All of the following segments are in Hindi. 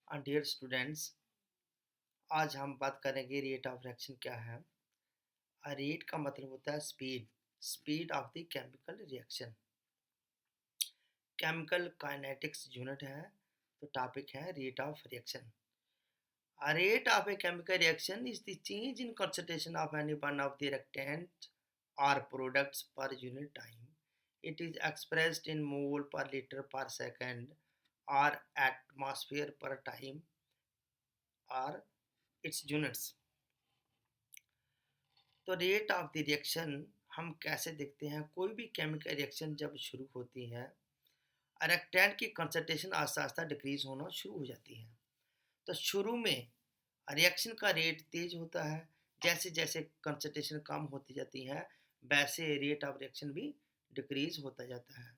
डियर स्टूडेंट्स, आज हम बात करेंगे रेट ऑफ रिएक्शन क्या है। रेट का मतलब होता है speed speed of the chemical reaction. Chemical kinetics unit है, तो टॉपिक है rate of reaction. Rate of A chemical reaction is the change in concentration of any one of the reactant or products per unit time. It is expressed in mole per liter per second or atmosphere per time or its units। तो रेट ऑफ द रिएक्शन हम कैसे देखते हैं? कोई भी केमिकल रिएक्शन जब शुरू होती है, रिएक्टेंट की कंसंट्रेशन आस्ता आस्ता डिक्रीज होना शुरू हो जाती है। तो शुरू में रिएक्शन का रेट तेज होता है, जैसे जैसे कंसंट्रेशन कम होती जाती है वैसे रेट ऑफ रिएक्शन भी डिक्रीज होता जाता है।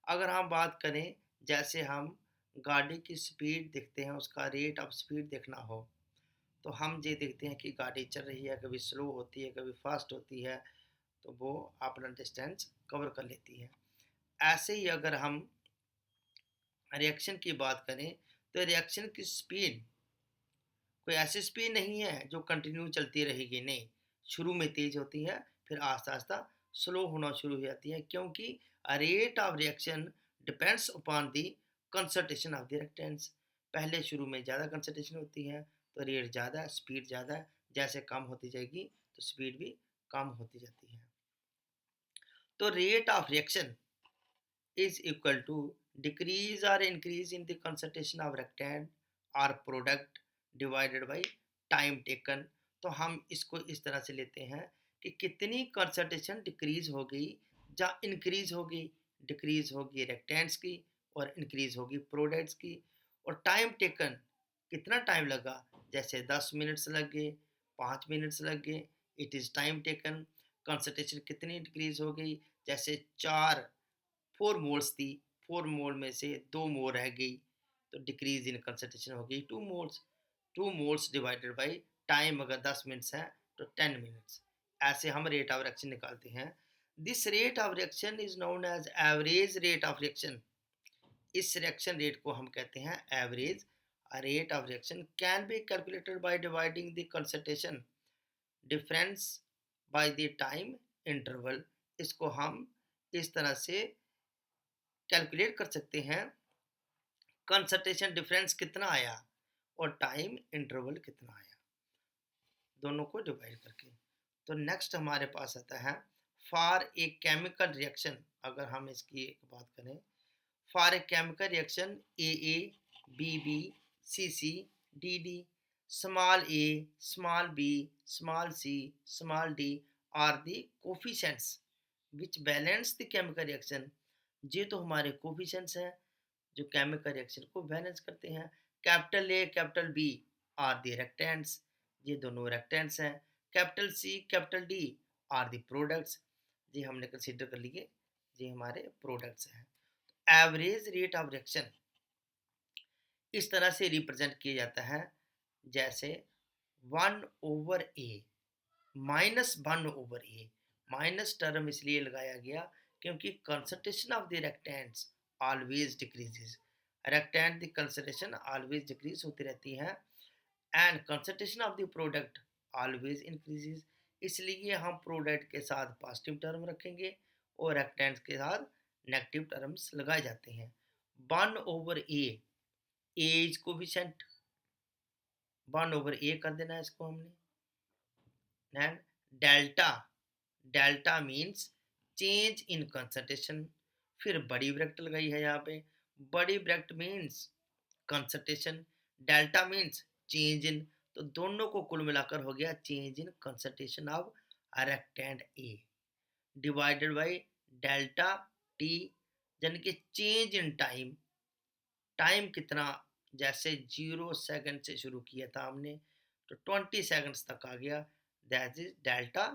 अगर हम बात करें, जैसे हम गाड़ी की स्पीड देखते हैं, उसका रेट ऑफ स्पीड देखना हो, तो हम ये देखते हैं कि गाड़ी चल रही है, कभी स्लो होती है, कभी फास्ट होती है, तो वो अपना डिस्टेंस कवर कर लेती है। ऐसे ही अगर हम रिएक्शन की बात करें, तो रिएक्शन की स्पीड कोई ऐसी स्पीड नहीं है जो कंटिन्यू चलती रहेगी, नहीं। शुरू में तेज होती है, फिर आस्ता आस्ता स्लो होना शुरू हो जाती है, क्योंकि rate of reaction depends upon the concentration of the reactants. पहले शुरू में ज़्यादा कंसंट्रेशन होती है, तो रेट ज़्यादा, स्पीड ज़्यादा। जैसे कम होती जाएगी तो स्पीड भी कम होती जाती है। तो rate of reaction is equal to decrease or increase in the concentration of reactant or product divided by time taken। तो हम इसको इस तरह से लेते हैं कि कितनी कंसंट्रेशन डिक्रीज हो गई या इंक्रीज होगी। डिक्रीज होगी रिएक्टेंट्स की और इंक्रीज होगी प्रोडक्ट्स की। और टाइम टेकन, कितना टाइम लगा, जैसे 10 मिनट्स लग गए, 5 मिनट्स लग गए, it is time taken. Concentration कितनी डिक्रीज हो गई, जैसे 4 मोल्स थी, 4 मोल में से 2 मोल रह गई, तो डिक्रीज इन कंसंट्रेशन हो गई 2 moles. 2 moles divided by time, अगर 10 मिनट्स है तो 10 मिनट्स। ऐसे हम रेट ऑफ रिएक्शन निकालते हैं। This rate of reaction is known as average rate of reaction. इस रिएक्शन रेट को हम कहते हैं average rate of reaction. Can be calculated by dividing the concentration difference by the time interval. इसको हम इस तरह से कैलकुलेट कर सकते हैं, कंसंट्रेशन डिफरेंस कितना आया और टाइम इंटरवल कितना आया, दोनों को डिवाइड करके। तो नेक्स्ट हमारे पास आता है फॉर ए केमिकल रिएक्शन। अगर हम इसकी एक बात करें, for a chemical reaction A, B B, C D D, small A, small B, small C, small D are the coefficients which balance the chemical reaction. ये तो हमारे कोफिशिएंट्स हैं जो केमिकल रिएक्शन को बैलेंस करते हैं। Capital A, capital B are the reactants, ये दोनों रिएक्टेंट्स हैं। Capital C, capital D are the products, ये हमने कंसीडर कर लिए, ये हमारे प्रोडक्ट्स हैं। एवरेज रेट ऑफ रिएक्शन इस तरह से रिप्रेजेंट किया जाता है, जैसे 1/a, -1/a। माइनस टर्म इसलिए लगाया गया क्योंकि concentration of the reactants always decreases. Reactant the concentration always decrease होती रहती है, and concentration of the product always increases. इसलिए हम प्रोडक्ट के साथ पॉजिटिव टर्म रखेंगे और रिएक्टेंट्स के साथ नेगेटिव टर्म्स लगाए जाते हैं। 1/a, एज कोफिशिएंट 1/a कर देना है इसको हमने। And delta, delta means change in concentration. फिर बड़ी ब्रैकेट लगाई है यहाँ पे, बड़ी bracket means concentration, delta means change in. तो दोनों को कुल मिलाकर हो गया change in concentration of reactant A divided by delta T, यानी कि चेंज इन टाइम। टाइम कितना, जैसे 0 सेकंड से शुरू किया था हमने, तो 20 सेकंड्स तक आ गया, दैट इज डेल्टा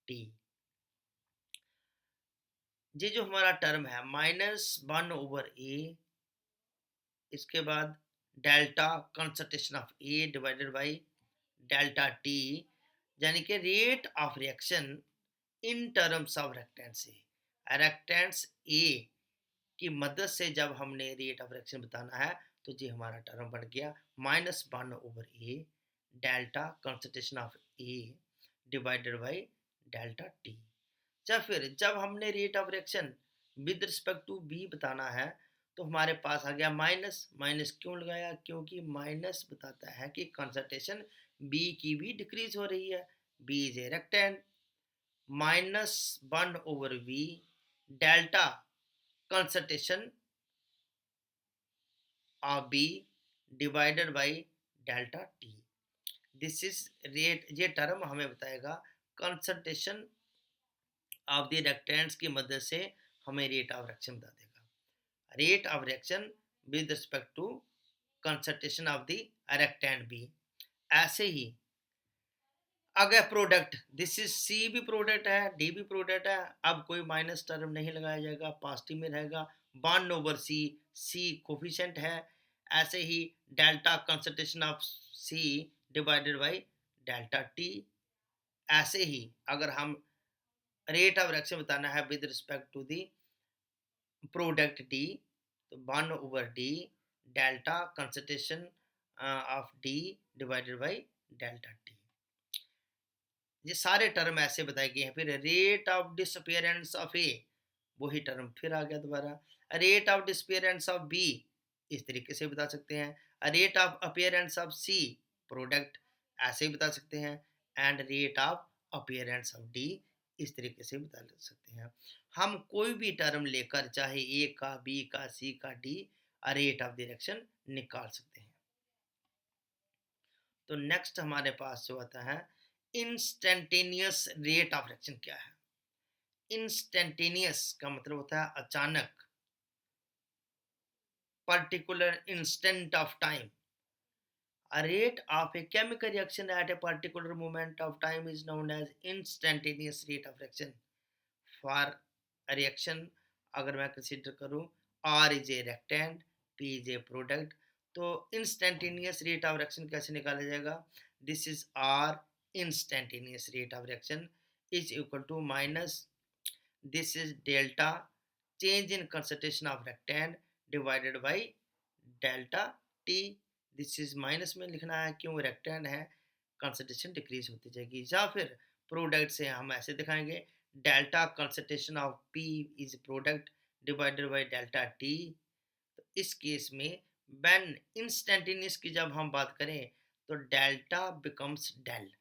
टी। ये जो हमारा टर्म है -1/a, इसके बाद delta concentration of A divided by delta T, यानी कि rate of reaction in terms of reactants A. Reactants A की मदद से जब हमने रेट ऑफ रिएक्शन बताना है, तो ये हमारा टर्म बन गया -1/a delta concentration of A divided by delta T. जब हमने rate of reaction with respect to B बताना है, तो हमारे पास आ गया माइनस। माइनस क्यों लगाया? क्योंकि माइनस बताता है कि कंसंट्रेशन बी की भी डिक्रीज हो रही है। B is a reactant, -1/v delta concentration of B divided by delta T. This is rate. ये टर्म हमें बताएगा कंसंट्रेशन ऑफ द रेक्टेंट्स की मदद से हमें रेट ऑफ रिएक्शन बता देगा। Rate of reaction with respect to concentration of the reactant B. ऐसे ही अगर प्रोडक्ट, दिस इज सी भी प्रोडक्ट है, डी भी प्रोडक्ट है, अब कोई माइनस टर्म नहीं लगाया जाएगा, पॉजिटिव में रहेगा। 1/c, सी कोफिशिएंट है। ऐसे ही delta concentration of C divided by delta T. ऐसे ही अगर हम रेट ऑफ रिएक्शन बताना है with respect to the product D, तो 1/d delta concentration of D divided by delta T. ये सारे टर्म ऐसे बताए गए हैं। फिर rate of disappearance of A, वही टर्म फिर आ गया दोबारा। Rate of disappearance of B, इस तरीके से बता सकते हैं। Rate of appearance of C product, ऐसे ही बता सकते हैं। And rate of appearance of D, इस तरीके से बता सकते हैं। हम कोई भी टर्म लेकर, चाहे ए का, बी का, सी का, डी, रेट ऑफ डायरेक्शन निकाल सकते हैं। तो नेक्स्ट हमारे पास जो आता है इंस्टेंटेनियस रेट ऑफ रिएक्शन क्या है। इंस्टेंटेनियस का मतलब होता है अचानक, particular instant of time. A rate of a chemical reaction at a particular moment of time is known as instantaneous rate of reaction. For a reaction, अगर मैं कंसिडर करूं R is a reactant, P is a product, तो instantaneous rate of reaction कैसे निकाला जाएगा? This is R instantaneous rate of reaction is equal to minus, this is delta change in concentration of reactant divided by delta T। This is minus में लिखना है, क्यों? रेक्टेंट है, कंसंट्रेशन डिक्रीज होती जाएगी। या फिर प्रोडक्ट से हम ऐसे दिखाएंगे, delta concentration of P is product divided by delta T. तो इस केस में व्हेन इंस्टेंटेनियस की जब हम बात करें, तो delta becomes del,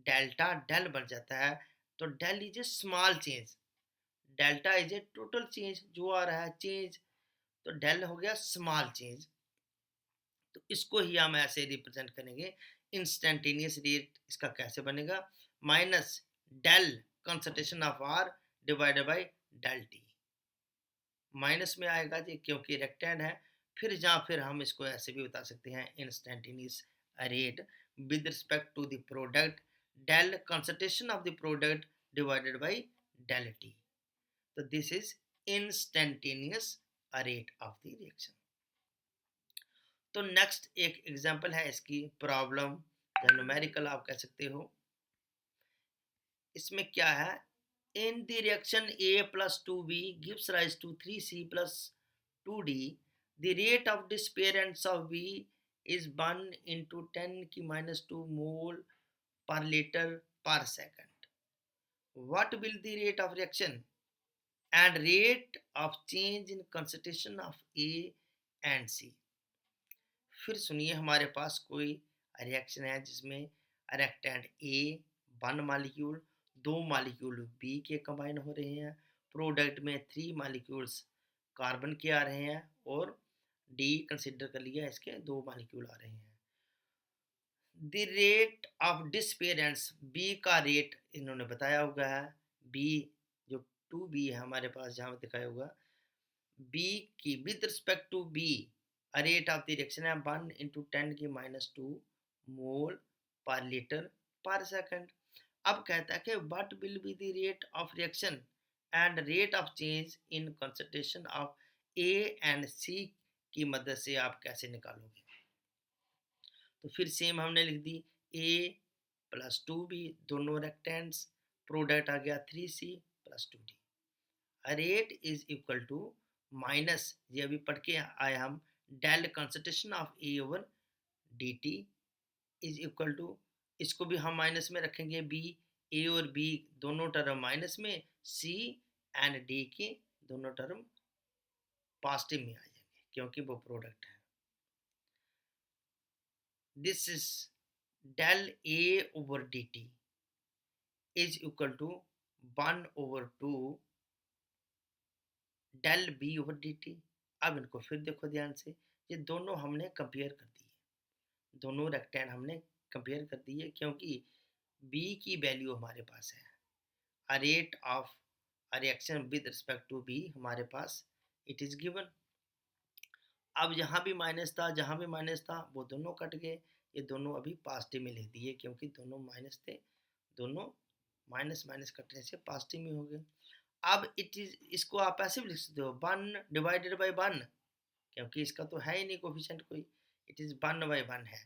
delta del बन जाता है। तो del is a small change, delta is a total change, जो आ रहा है चेंज, तो डेल हो गया स्मॉल चेंज। तो इसको ही हम ऐसे रिप्रेजेंट करेंगे। इंस्टेंटेनियस रेट इसका कैसे बनेगा? Minus del concentration of R divided by del T. Minus में आएगा जी, क्योंकि रेक्टेंट है। फिर हम इसको ऐसे भी बता सकते हैं, instantaneous rate with respect to the product del concentration of the product divided by del T. तो this is instantaneous rate of the reaction. तो नेक्स्ट एक एग्जांपल है इसकी, प्रॉब्लम या न्यूमेरिकल आप कह सकते हो। इसमें क्या है? In the reaction A plus 2B gives rise to 3C plus 2D, the rate of disappearance of B is 1 into 10 की minus 2 mole per liter per second. What will the rate of reaction and rate of change in concentration of A and C? फिर सुनिए, हमारे पास कोई रिएक्शन है जिसमें reactant A 1 molecule 2 molecule B के कंबाइन हो रहे हैं, प्रोडक्ट में 3 मॉलिक्यूल्स कार्बन के आ रहे हैं, और डी कंसिडर कर लिया, इसके 2 मॉलिक्यूल आ रहे हैं। The rate of disappearance, B का रेट इन्होंने बताया हुआ है। बी जो 2B है हमारे पास, जहाँ दिखाया होगा बी की with respect to B rate of the reaction है 1 into 10 की -2 मोल पर लीटर पर सेकंड। अब कहता है कि what will be the rate of reaction and rate of change in concentration of A and C की मदद से आप कैसे निकालोगे? तो फिर सेम हमने लिख दी, ए प्लस 2B दोनों रेक्टेंट्स, प्रोडक्ट आ गया 3C plus 2D। Rate is equal to minus, ये अभी पढ़ के आए हम, del concentration of A over D T is equal to, इसको भी हम माइनस में रखेंगे, बी, ए और बी दोनों टर्म माइनस में, सी एंड डी के दोनों टर्म पॉजिटिव में आ जाएंगे क्योंकि वो प्रोडक्ट है। This is del A over D T is equal to 1/2 del B over D t. अब इनको फिर देखो ध्यान से, ये दोनों हमने कंपेयर कर दिए, दोनों रेक्टेंड हमने कंपेयर कर दिए क्योंकि बी की वैल्यू हमारे पास है, a rate of a reaction with respect to b हमारे पास it is given। अब यहाँ भी माइनस था, जहाँ भी माइनस था वो दोनों कट गए, ये दोनों अभी पॉजिटिव में लिख दिए क्योंकि दोनों माइनस थे, दोनों माइनस माइनस कटने से पॉजिटिव में हो गए। अब इट इज, इसको आप ऐसे भी लिख सकते हो 1/1 क्योंकि इसका तो है ही नहीं कोफिशिएंट कोई, इट इज 1/1 है,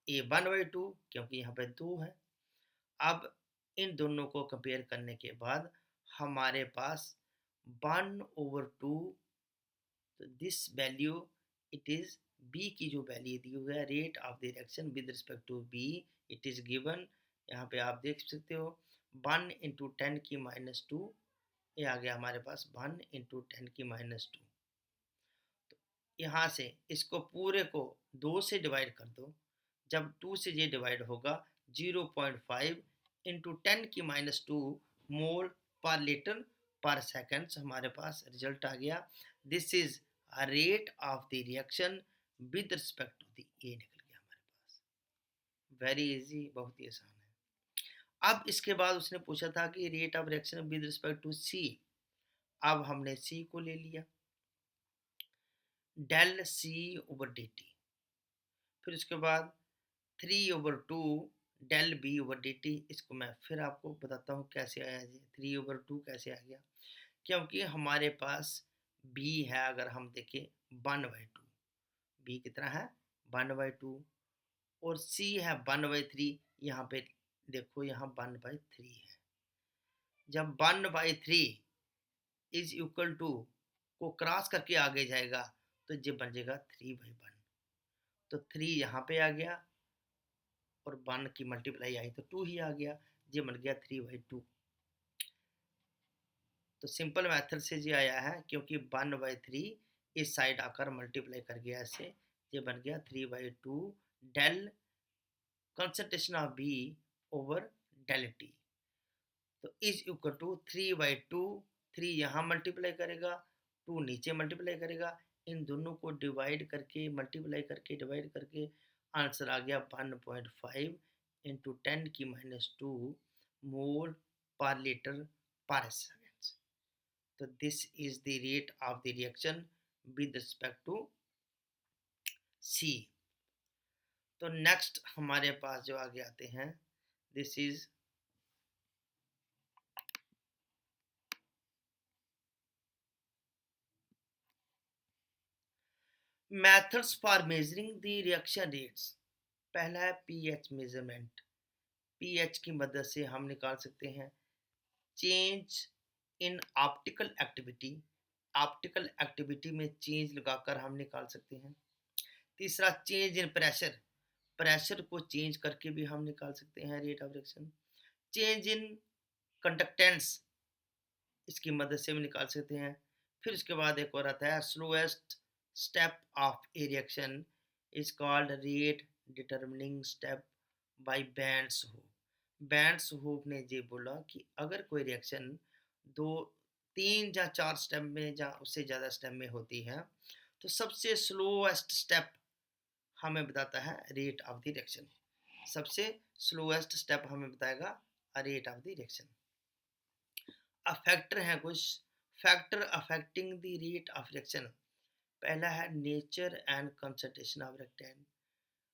ये 1/2 क्योंकि यहाँ पे 2 है। अब इन दोनों को कंपेयर करने के बाद हमारे पास 1/2, तो this value it is B की जो वैल्यू दी हुई है, rate of the reaction with respect to B it is given, यहाँ पे आप देख सकते हो 1 × 10⁻², ये आ गया हमारे पास 1 × 10⁻²। तो यहाँ से इसको पूरे को 2 से डिवाइड कर दो, जब 2 से ये डिवाइड होगा 0.5 × 10⁻² मोल पर लीटर पर सेकेंड हमारे पास रिजल्ट आ गया। This is a rate of the reaction with respect to the A निकल गया हमारे पास। वेरी इजी, बहुत ही आसान है। अब इसके बाद उसने पूछा था कि rate of reaction with respect to C, अब हमने सी को ले लिया, del C over D T, फिर उसके बाद 3/2 del B over D T. इसको मैं फिर आपको बताता हूँ कैसे आया जी, 3/2 कैसे आ गया, क्योंकि हमारे पास बी है, अगर हम देखें 1/2, बी कितना है 1/2, और सी है 1/3, यहाँ पे देखो यहाँ 1/3 है, जब 1/3 इज इक्वल टू को क्रॉस करके आगे जाएगा तो ये बन जाएगा 3/1, तो 3 यहाँ पे आ गया और 1 की मल्टीप्लाई आई तो 2 ही आ गया, ये बन गया 3/2। तो सिंपल मेथड से ये आया है क्योंकि 1/3 इस साइड आकर मल्टीप्लाई कर गया ऐसे, ये बन गया 3/2 del concentration of B over del T, तो इज इक्वल टू 3/2, 3 यहाँ मल्टीप्लाई करेगा, 2 नीचे मल्टीप्लाई करेगा, इन दोनों को डिवाइड करके मल्टीप्लाई करके डिवाइड करके आंसर आ गया 1.5 × 10⁻² मोल पर लीटर पर सेकेंड। तो this is the rate of the reaction with respect to C. तो नेक्स्ट हमारे पास जो आगे आते हैं, this is methods for measuring the reaction rates. पहला है पीएच मेजरमेंट, पीएच की मदद से हम निकाल सकते हैं change in optical activity, optical activity में चेंज लगाकर हम निकाल सकते हैं। तीसरा चेंज इन प्रेशर, प्रेशर को चेंज करके भी हम निकाल सकते हैं rate of reaction. Change in conductance, इसकी मदद से भी निकाल सकते हैं। फिर उसके बाद एक और आता है slowest step of A reaction is called rate determining step by bands hoop. Bands hoop ने ये बोला कि अगर कोई रिएक्शन 2, 3 या 4 स्टेप में या उससे ज़्यादा स्टेप में होती है तो सबसे स्लोएस्ट स्टेप हमें बताता है रेट ऑफ द रिएक्शन, सबसे स्लोएस्ट स्टेप हमें बताएगा rate of the reaction. Factor हैं कुछ, factor affecting the rate of reaction. पहला है nature and concentration of reactant,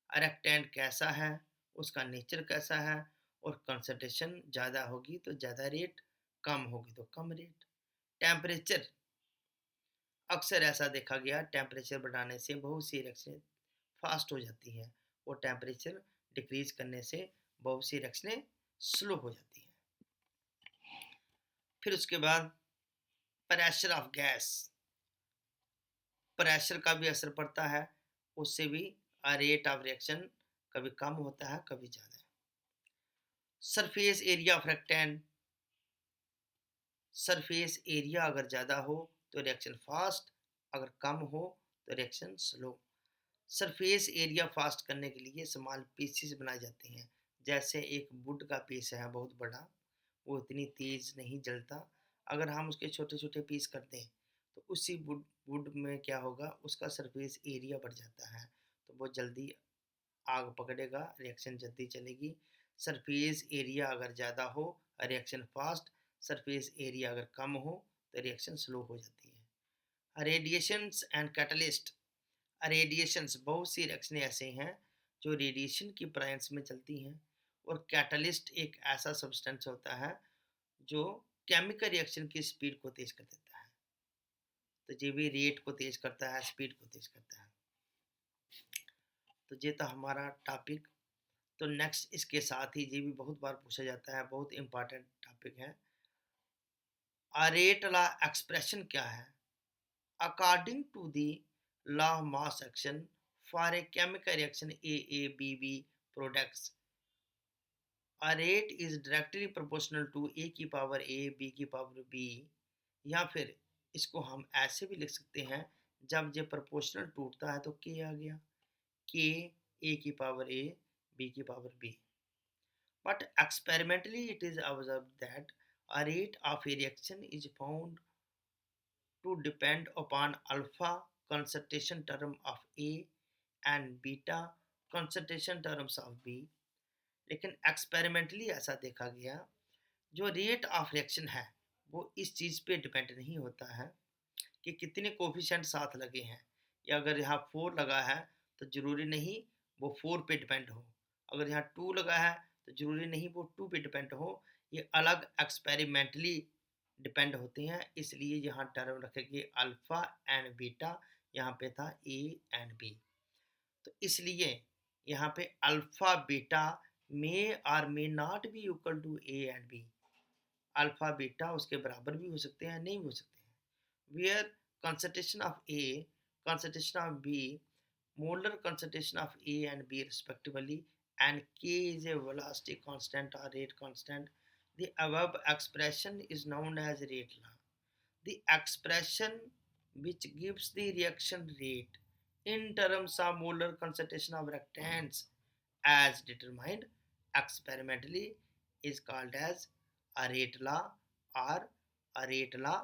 reactant कैसा है, उसका नेचर कैसा है, और कंसंट्रेशन ज़्यादा होगी तो ज़्यादा रेट, कम होगी तो कम रेट। टेम्परेचर, अक्सर ऐसा देखा गया टेम्परेचर बढ़ाने से बहुत सी रिएक्शनें फास्ट हो जाती हैं और टेम्परेचर डिक्रीज करने से बहुत सी रिएक्शनें स्लो हो जाती हैं। फिर उसके बाद प्रेशर ऑफ गैस, प्रेशर का भी असर पड़ता है, उससे भी रेट ऑफ रिएक्शन कभी कम होता है कभी ज़्यादा। Surface area of reactant, surface area अगर ज़्यादा हो तो रिएक्शन फास्ट, अगर कम हो तो reaction slow. Surface area fast करने के लिए स्मॉल पीसेस बनाए जाते हैं, जैसे एक वुड का पीस है बहुत बड़ा, वो इतनी तेज़ नहीं जलता। अगर हम उसके छोटे छोटे पीस कर दें तो उसी वुड वुड में क्या होगा, उसका सरफेस एरिया बढ़ जाता है, तो वो जल्दी आग पकड़ेगा, रिएक्शन जल्दी चलेगी। सरफेस एरिया अगर ज़्यादा हो रिएक्शन फास्ट, सरफेस एरिया अगर कम हो तो रिएक्शन स्लो हो जाती है। रेडिएशंस एंड कैटलिस्ट, रेडिएशंस बहुत सी रिएक्शनें ऐसे हैं जो रेडिएशन की प्राइंस में चलती हैं, और कैटलिस्ट एक ऐसा सब्सटेंस होता है जो केमिकल रिएक्शन की स्पीड को तेज कर देता है। तो ये भी रेट को तेज करता है, स्पीड को तेज करता है। तो ये था हमारा टॉपिक। तो नेक्स्ट इसके साथ ही ये भी बहुत बार पूछा जाता है, बहुत इंपॉर्टेंट टॉपिक है, रेट लॉ एक्सप्रेशन क्या है? According to the law of mass action for a chemical reaction AABB products, a rate is directly proportional to a की पावर a b की पावर b, या फिर इसको हम ऐसे भी लिख सकते हैं, जब ये प्रोपोर्शनल टूटता है तो k आ गया, k a की पावर a b की power b। But experimentally it is observed that a rate of a reaction is found to depend upon alpha concentration term of A and beta concentration terms of B। लेकिन एक्सपेरिमेंटली ऐसा देखा गया, जो रेट ऑफ रिएक्शन है वो इस चीज़ पे डिपेंड नहीं होता है कि कितने कोफिशिएंट साथ लगे हैं, या अगर यहाँ 4 लगा है तो ज़रूरी नहीं वो 4 पे डिपेंड हो, अगर यहाँ 2 लगा है तो ज़रूरी नहीं वो 2 पे डिपेंड हो। ये अलग एक्सपेरिमेंटली डिपेंड होते हैं, इसलिए यहाँ टर्म रखे गए अल्फ़ा एंड बीटा, यहाँ पे था ए एंड बी। तो इसलिए यहाँ पे अल्फ़ा बीटा मे और may not be equal to A and B, alpha beta उसके बराबर भी हो सकते हैं, नहीं हो सकते हैं। Where concentration of A, concentration of B, molar concentration of A and B respectively, and K is a velocity constant or rate constant. The above expression is known as rate law. The expression which gives the reaction rate in terms of molar concentration of reactants as determined experimentally is called as a rate law or a rate law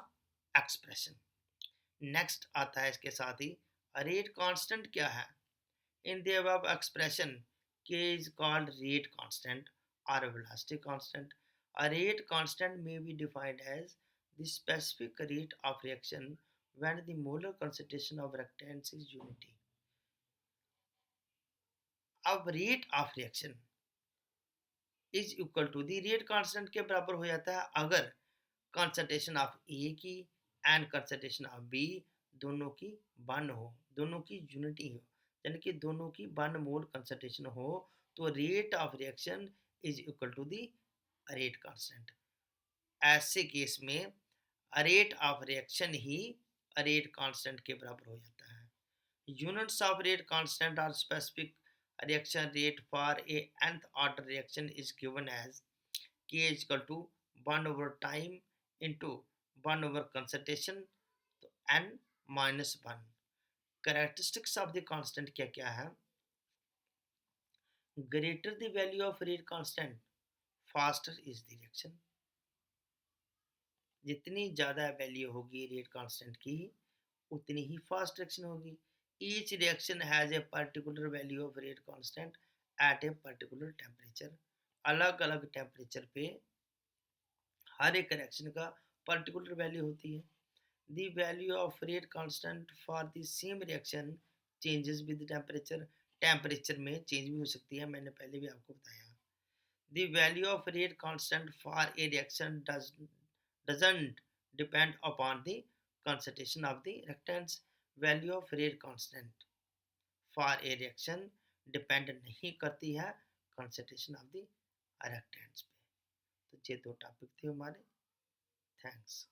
expression। Next आता है इसके साथ ही रेट कांस्टेंट क्या है? In the above expression K is called rate constant और velocity constant. A rate constant may be defined as the specific rate of reaction when the molar concentration of reactants is unity. अब rate of reaction is equal to the rate constant के बराबर हो जाता है अगर कंसंट्रेशन ऑफ ए की एंड कंसंट्रेशन ऑफ बी दोनों की 1 हो, दोनों की यूनिटी हो, यानी कि दोनों की 1 मोल कंसंट्रेशन हो, तो rate of reaction is equal to the rate constant. ऐसे केस में रेट ऑफ रिएक्शन ही रेट कांस्टेंट के बराबर हो जाता है। Units of rate constant are specific reaction rate for a nth order reaction is given as K is equal to 1 over time into 1 over concentration, तो n minus 1। characteristics of the constant क्या क्या है? greater the value of rate constant faster is the reaction। जितनी ज़्यादा वैल्यू होगी रेट कांस्टेंट की उतनी ही फास्ट रिएक्शन होगी। Each reaction has a particular value of rate constant eight a particular temperature. अलग अलग टेम्परेचर पे हर एक रिएक्शन का पर्टिकुलर वैल्यू होती है। The value of rate constant for the same reaction changes with temperature. Temperature में चेंज भी हो सकती है, मैंने पहले भी आपको बताया। The value of rate constant for a reaction doesn't depend upon the concentration of the reactants। value of rate constant for a reaction depend नहीं करती है concentration of the reactants पे। तो ये 2 टॉपिक थे हमारे। थैंक्स।